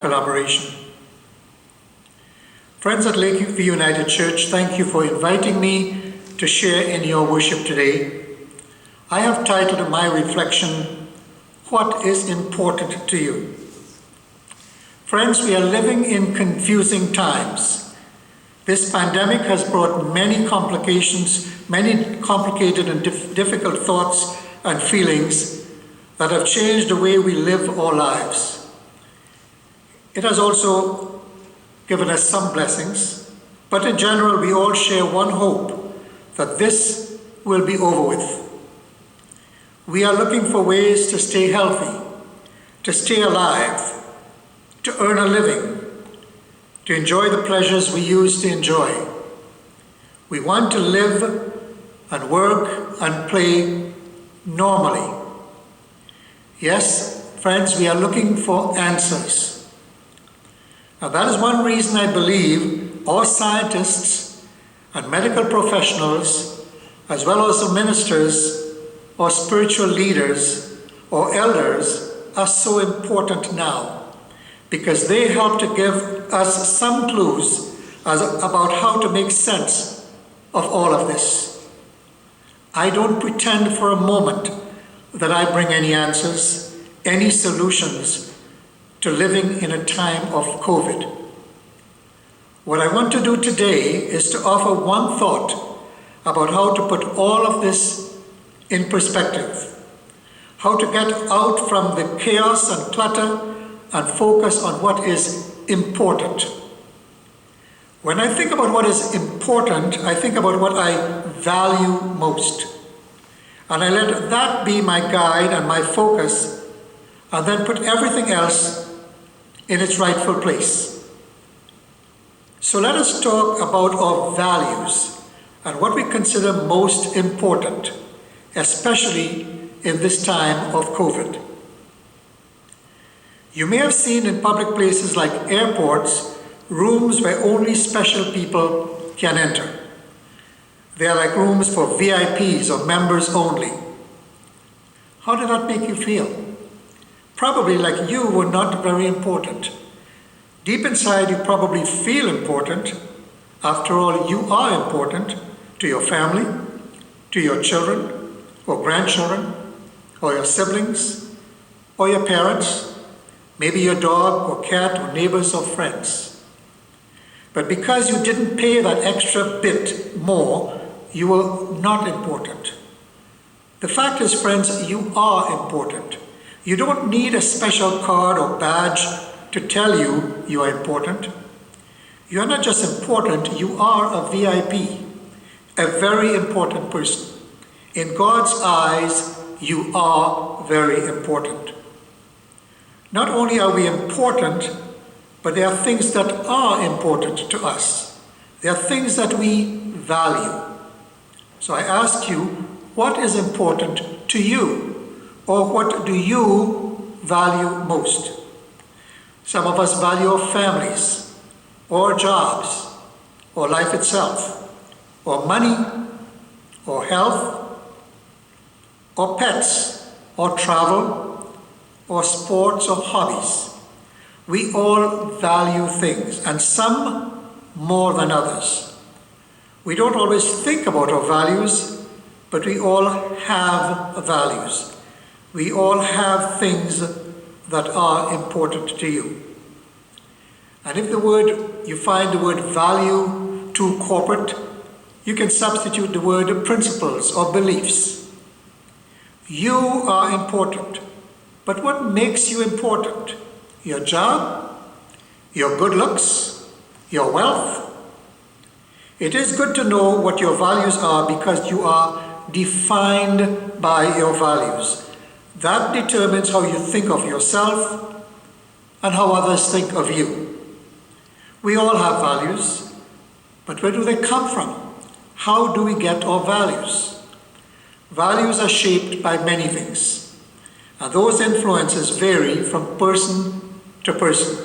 collaboration. Friends at Lakeview United Church, thank you for inviting me to share in your worship today. I have titled my reflection, "What is important to you?" Friends, we are living in confusing times. This pandemic has brought many complications, many complicated and difficult thoughts and feelings that have changed the way we live our lives. It has also given us some blessings, but in general, we all share one hope that this will be over with. We are looking for ways to stay healthy, to stay alive, to earn a living, to enjoy the pleasures we used to enjoy. We want to live and work and play normally. Yes, friends, we are looking for answers. Now that is one reason I believe our scientists and medical professionals, as well as the ministers or spiritual leaders or elders, are so important now, because they help to give us some clues about how to make sense of all of this. I don't pretend for a moment that I bring any answers, any solutions to living in a time of COVID. What I want to do today is to offer one thought about how to put all of this in perspective, how to get out from the chaos and clutter and focus on what is important. When I think about what is important, I think about what I value most. And I let that be my guide and my focus, and then put everything else in its rightful place. So let us talk about our values and what we consider most important, especially in this time of COVID. You may have seen in public places like airports, rooms where only special people can enter. They are like rooms for VIPs or members only. How did that make you feel? Probably like you were not very important. Deep inside, you probably feel important. After all, you are important to your family, to your children or grandchildren, or your siblings, or your parents, maybe your dog or cat or neighbors or friends. But because you didn't pay that extra bit more, you were not important. The fact is, friends, you are important. You don't need a special card or badge to tell you you are important. You are not just important, you are a VIP, a very important person. In God's eyes, you are very important. Not only are we important, but there are things that are important to us. There are things that we value. So I ask you, what is important to you? Or what do you value most? Some of us value our families, or jobs, or life itself, or money, or health, or pets, or travel, or sports, or hobbies. We all value things, and some more than others. We don't always think about our values, but we all have values. We all have things that are important to you. And if you find the word value too corporate, you can substitute the word principles or beliefs. You are important, but what makes you important? Your job? Your good looks? Your wealth? It is good to know what your values are because you are defined by your values. That determines how you think of yourself and how others think of you. We all have values, but where do they come from? How do we get our values? Values are shaped by many things, and those influences vary from person to person.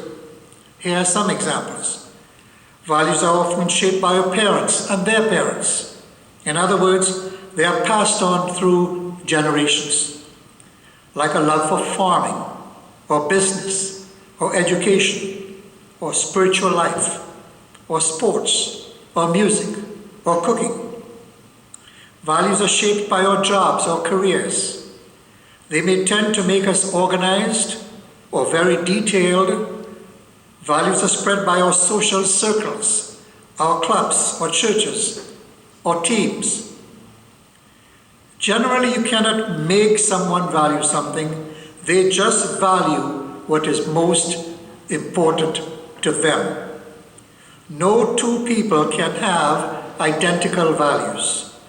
Here are some examples. Values are often shaped by our parents and their parents. In other words, they are passed on through generations, like a love for farming, or business, or education, or spiritual life, or sports, or music, or cooking. Values are shaped by our jobs or careers. They may tend to make us organized or very detailed. Values are spread by our social circles, our clubs or churches or teams. Generally, you cannot make someone value something. They just value what is most important to them. No two people can have identical values.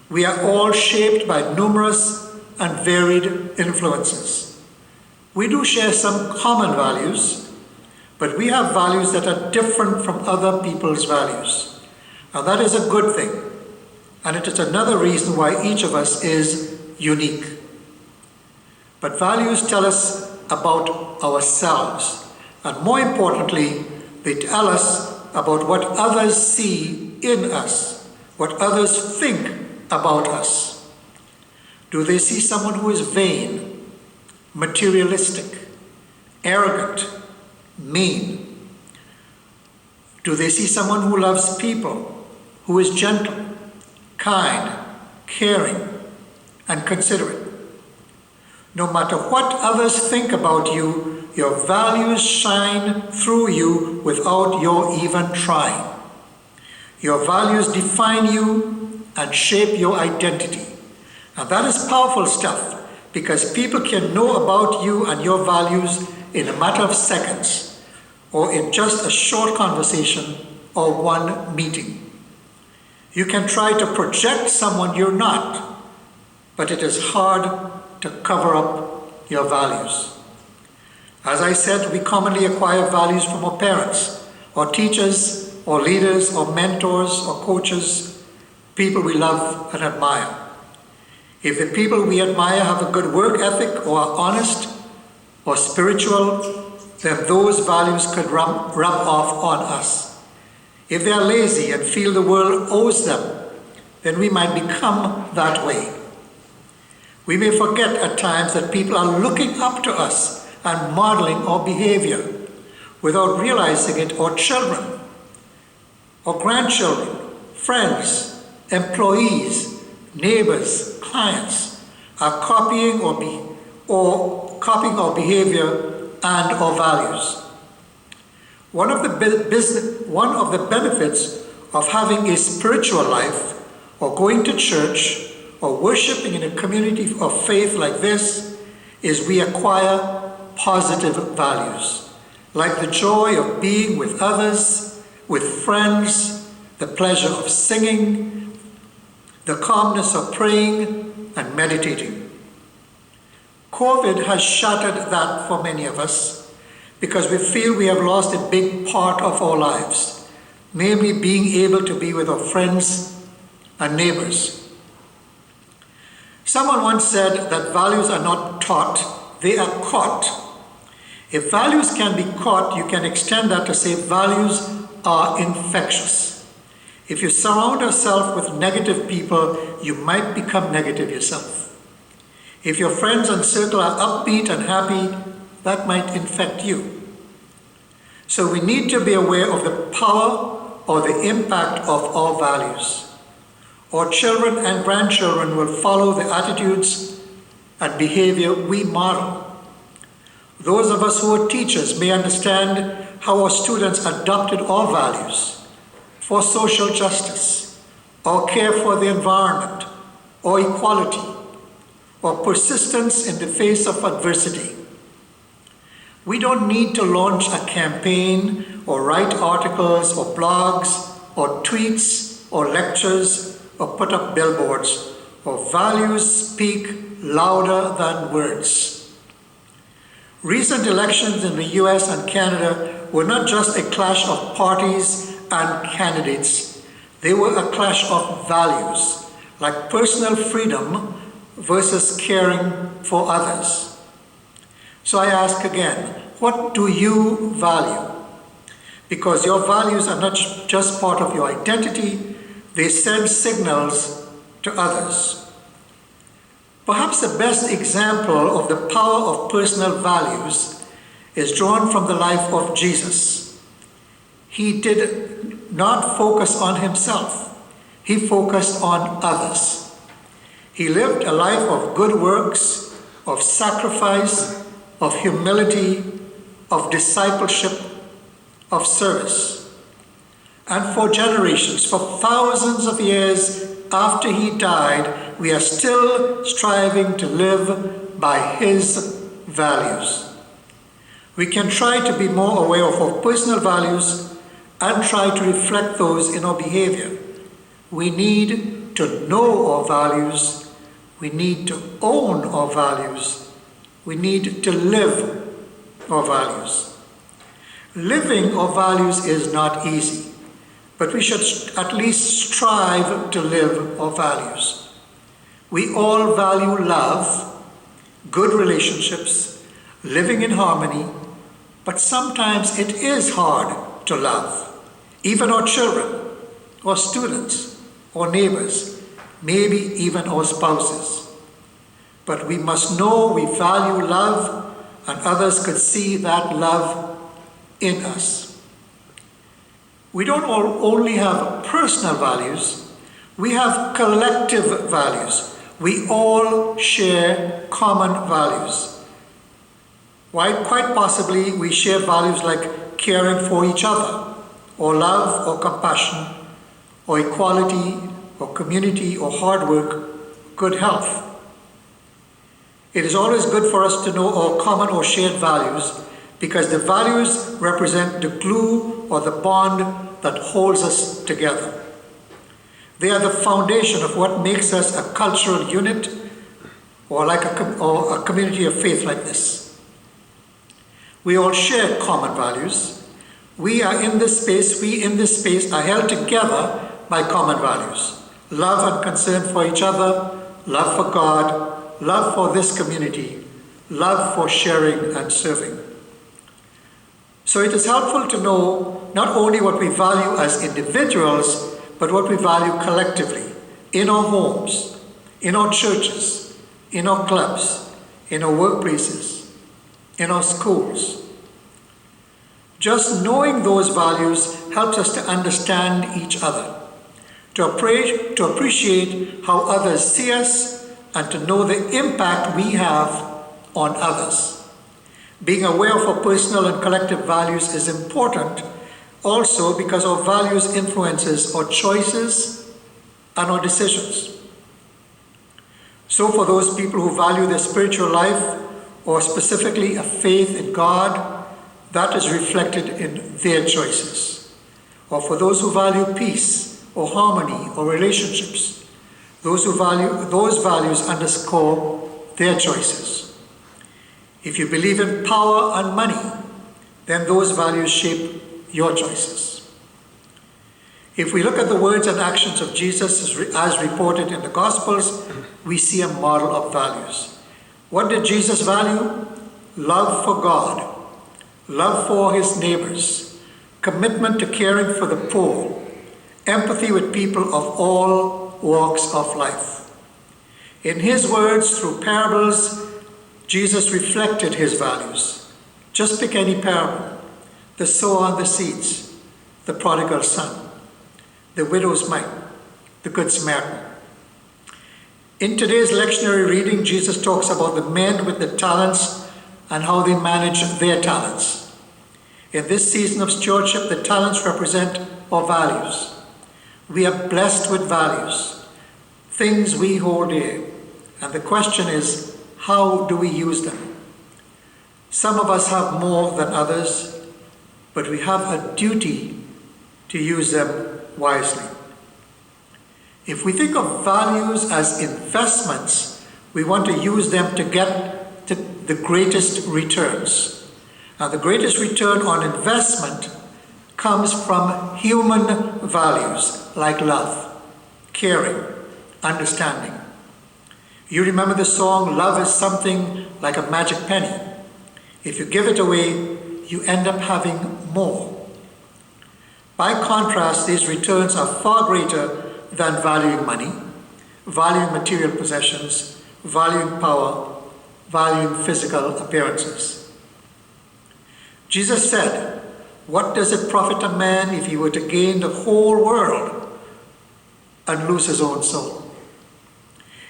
We are all shaped by numerous and varied influences. We do share some common values, but we have values that are different from other people's values. And that is a good thing. And it is another reason why each of us is unique. But values tell us about ourselves. And more importantly, they tell us about what others see in us, what others think about us. Do they see someone who is vain, materialistic, arrogant, mean? Do they see someone who loves people, who is gentle, kind, caring, and considerate? No matter what others think about you, your values shine through you without your even trying. Your values define you and shape your identity. And that is powerful stuff, because people can know about you and your values in a matter of seconds, or in just a short conversation or one meeting. You can try to project someone you're not, but it is hard to cover up your values. As I said, we commonly acquire values from our parents, or teachers, or leaders, or mentors, or coaches, people we love and admire. If the people we admire have a good work ethic, or are honest, or spiritual, then those values could rub off on us. If they are lazy and feel the world owes them, then we might become that way. We may forget at times that people are looking up to us and modeling our behavior without realizing it. Our children, or grandchildren, friends, employees, neighbors, clients are copying our behavior and our values. One of the benefits of having a spiritual life, or going to church, or worshiping in a community of faith like this, is we acquire positive values, like the joy of being with others, with friends, the pleasure of singing, the calmness of praying and meditating. COVID has shattered that for many of us, because we feel we have lost a big part of our lives, namely being able to be with our friends and neighbors. Someone once said that values are not taught, they are caught. If values can be caught, you can extend that to say values are infectious. If you surround yourself with negative people, you might become negative yourself. If your friends and circle are upbeat and happy, that might infect you. So we need to be aware of the power or the impact of our values. Our children and grandchildren will follow the attitudes and behavior we model. Those of us who are teachers may understand how our students adopted our values for social justice, or care for the environment, or equality, or persistence in the face of adversity. We don't need to launch a campaign, or write articles, or blogs, or tweets, or lectures, or put up billboards. Our values speak louder than words. Recent elections in the US and Canada were not just a clash of parties and candidates. They were a clash of values, like personal freedom versus caring for others. So I ask again, what do you value? Because your values are not just part of your identity, they send signals to others. Perhaps the best example of the power of personal values is drawn from the life of Jesus. He did not focus on himself. He focused on others. He lived a life of good works, of sacrifice, of humility, of discipleship, of service. And for generations, for thousands of years after he died, we are still striving to live by his values. We can try to be more aware of our personal values and try to reflect those in our behavior. We need to know our values. We need to own our values. We need to live our values. Living our values is not easy, but we should at least strive to live our values. We all value love, good relationships, living in harmony, but sometimes it is hard to love. Even our children, or students, or neighbors, maybe even our spouses. But we must know we value love, and others could see that love in us. We don't only have personal values, we have collective values. We all share common values. Why, quite possibly, we share values like caring for each other, or love, or compassion, or equality, or community, or hard work, good health. It is always good for us to know our common or shared values, because the values represent the glue or the bond that holds us together. They are the foundation of what makes us a cultural unit, or a community of faith like this. We all share common values. We in this space are held together by common values. Love and concern for each other, love for God, love for this community, love for sharing and serving. So it is helpful to know not only what we value as individuals, but what we value collectively in our homes, in our churches, in our clubs, in our workplaces, in our schools. Just knowing those values helps us to understand each other, to appreciate how others see us, and to know the impact we have on others. Being aware of our personal and collective values is important also because our values influences our choices and our decisions. So for those people who value their spiritual life, or specifically a faith in God, that is reflected in their choices. Or for those who value peace or harmony or relationships, those values underscore their choices. If you believe in power and money, then those values shape your choices. If we look at the words and actions of Jesus as reported in the Gospels, we see a model of values. What did Jesus value? Love for God, love for his neighbors, commitment to caring for the poor, empathy with people of all walks of life. In his words, through parables, Jesus reflected his values. Just pick any parable: the sower and the seeds, the prodigal son, the widow's mite, the good Samaritan. In today's lectionary reading, Jesus talks about the men with the talents and how they manage their talents. In this season of stewardship, the talents represent our values. We are blessed with values, things we hold dear. And the question is, how do we use them? Some of us have more than others, but we have a duty to use them wisely. If we think of values as investments, we want to use them to get to the greatest returns. Now, the greatest return on investment comes from human values like love, caring, understanding. You remember the song, "Love is something like a magic penny. If you give it away, you end up having more." By contrast, these returns are far greater than valuing money, valuing material possessions, valuing power, valuing physical appearances. Jesus said, "What does it profit a man if he were to gain the whole world and lose his own soul?"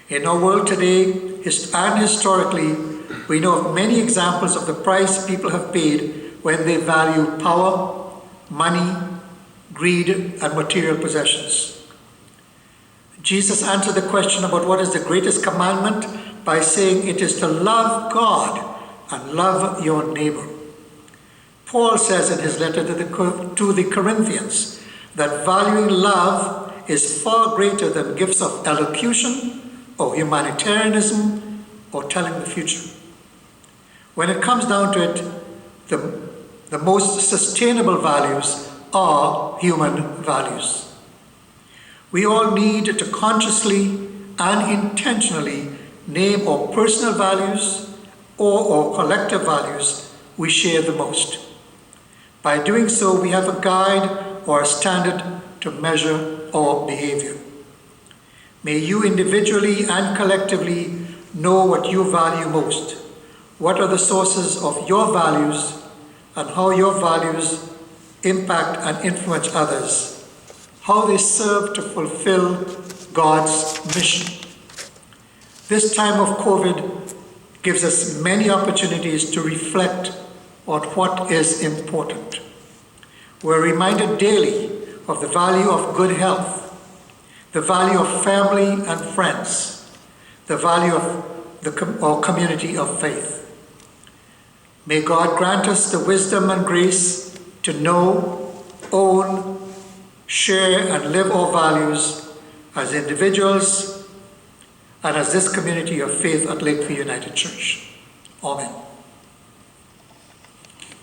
In our world today, and historically, we know of many examples of the price people have paid when they value power, money, greed, and material possessions. Jesus answered the question about what is the greatest commandment by saying it is to love God and love your neighbor. Paul says in his letter to the Corinthians that valuing love is far greater than gifts of elocution or humanitarianism or telling the future. When it comes down to it, the most sustainable values are human values. We all need to consciously and intentionally name our personal values or our collective values we share the most. By doing so, we have a guide or a standard to measure our behavior. May you individually and collectively know what you value most. What are the sources of your values and how your values impact and influence others, how they serve to fulfill God's mission. This time of COVID gives us many opportunities to reflect on what is important. We're reminded daily of the value of good health, the value of family and friends, the value of our community of faith. May God grant us the wisdom and grace to know, own, share, and live our values as individuals and as this community of faith at Lakeview United Church. Amen.